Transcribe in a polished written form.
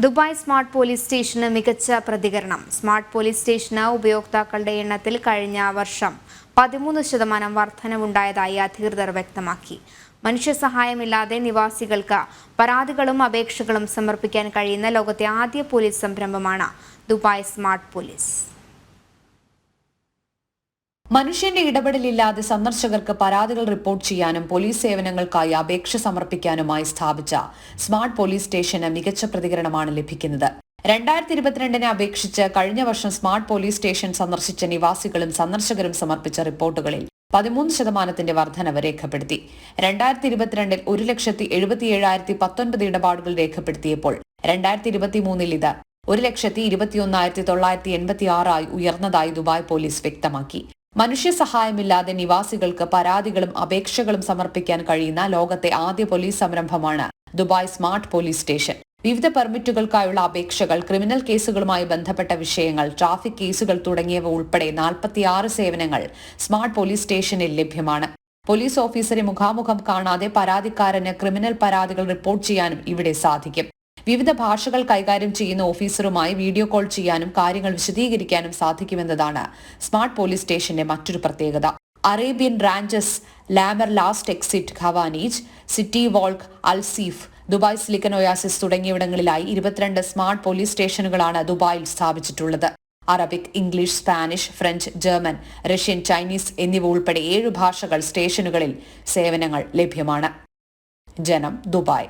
Dubai smart police സ്റ്റേഷന് മികച്ച പ്രതികരണം. Smart police സ്റ്റേഷന് ഉപയോക്താക്കളുടെ എണ്ണത്തിൽ കഴിഞ്ഞ വർഷം 13% വർധനവുണ്ടായതായി അധികൃതർ വ്യക്തമാക്കി. മനുഷ്യസഹായമില്ലാതെ നിവാസികൾക്ക് പരാതികളും അപേക്ഷകളും സമർപ്പിക്കാൻ കഴിയുന്ന ലോകത്തെ ആദ്യ പോലീസ് സംരംഭമാണ് ദുബായ് സ്മാർട്ട് പോലീസ്. മനുഷ്യന്റെ ഇടപെടലില്ലാതെ സന്ദർശകർക്ക് പരാതികൾ റിപ്പോർട്ട് ചെയ്യാനും പോലീസ് സേവനങ്ങൾക്കായി അപേക്ഷ സമർപ്പിക്കാനുമായി സ്ഥാപിച്ച സ്മാർട്ട് പോലീസ് സ്റ്റേഷന് മികച്ച പ്രതികരണമാണ് ലഭിക്കുന്നത്. 2022 അപേക്ഷിച്ച് കഴിഞ്ഞ വർഷം സ്മാർട്ട് പോലീസ് സ്റ്റേഷൻ സന്ദർശിച്ച നിവാസികളും സന്ദർശകരും സമർപ്പിച്ച റിപ്പോർട്ടുകളിൽ 13% വർധനവ് രേഖപ്പെടുത്തി. 2022 1,77,019 ഇടപാടുകൾ രേഖപ്പെടുത്തിയപ്പോൾ 2023 ഇത് 1,21,986 ഉയർന്നതായി ദുബായ് പോലീസ് വ്യക്തമാക്കി. മനുഷ്യസഹായമില്ലാതെ നിവാസികൾക്ക് പരാതികളും അപേക്ഷകളും സമർപ്പിക്കാൻ കഴിയുന്ന ലോകത്തെ ആദ്യ പോലീസ് സംരംഭമാണ് ദുബായ് സ്മാർട്ട് പോലീസ് സ്റ്റേഷൻ. വിവിധ പെർമിറ്റുകൾക്കായുള്ള അപേക്ഷകൾ, ക്രിമിനൽ കേസുകളുമായി ബന്ധപ്പെട്ട വിഷയങ്ങൾ, ട്രാഫിക് കേസുകൾ തുടങ്ങിയവ ഉൾപ്പെടെ 46 സേവനങ്ങൾ സ്മാർട്ട് പോലീസ് സ്റ്റേഷനിൽ ലഭ്യമാണ്. പോലീസ് ഓഫീസറെ മുഖാമുഖം കാണാതെ പരാതിക്കാരന് ക്രിമിനൽ പരാതികൾ റിപ്പോർട്ട് ചെയ്യാനും ഇവിടെ സാധിക്കും. വിവിധ ഭാഷകൾ കൈകാര്യം ചെയ്യുന്ന ഓഫീസറുമായി വീഡിയോ കോൾ ചെയ്യാനും കാര്യങ്ങൾ വിശദീകരിക്കാനും സാധിക്കുമെന്നതാണ് സ്മാർട്ട് പോലീസ് സ്റ്റേഷന്റെ മറ്റൊരു പ്രത്യേകത. Arabian Ranches, La Mer Last Exit, Khawaneej, City Walk, Al Seef, Dubai Silicon Oasis തുടങ്ങിയവിടങ്ങളിലായി 22 സ്മാർട്ട് പോലീസ് സ്റ്റേഷനുകളാണ് ദുബായിൽ സ്ഥാപിച്ചിട്ടുള്ളത്. Arabic, English, Spanish, French, German, Russian, Chinese എന്നിവ ഉൾപ്പെടെ 7 ഭാഷകൾ സ്റ്റേഷനുകളിൽ സേവനങ്ങൾ ലഭ്യമാണ്. ജനം, ദുബായ്.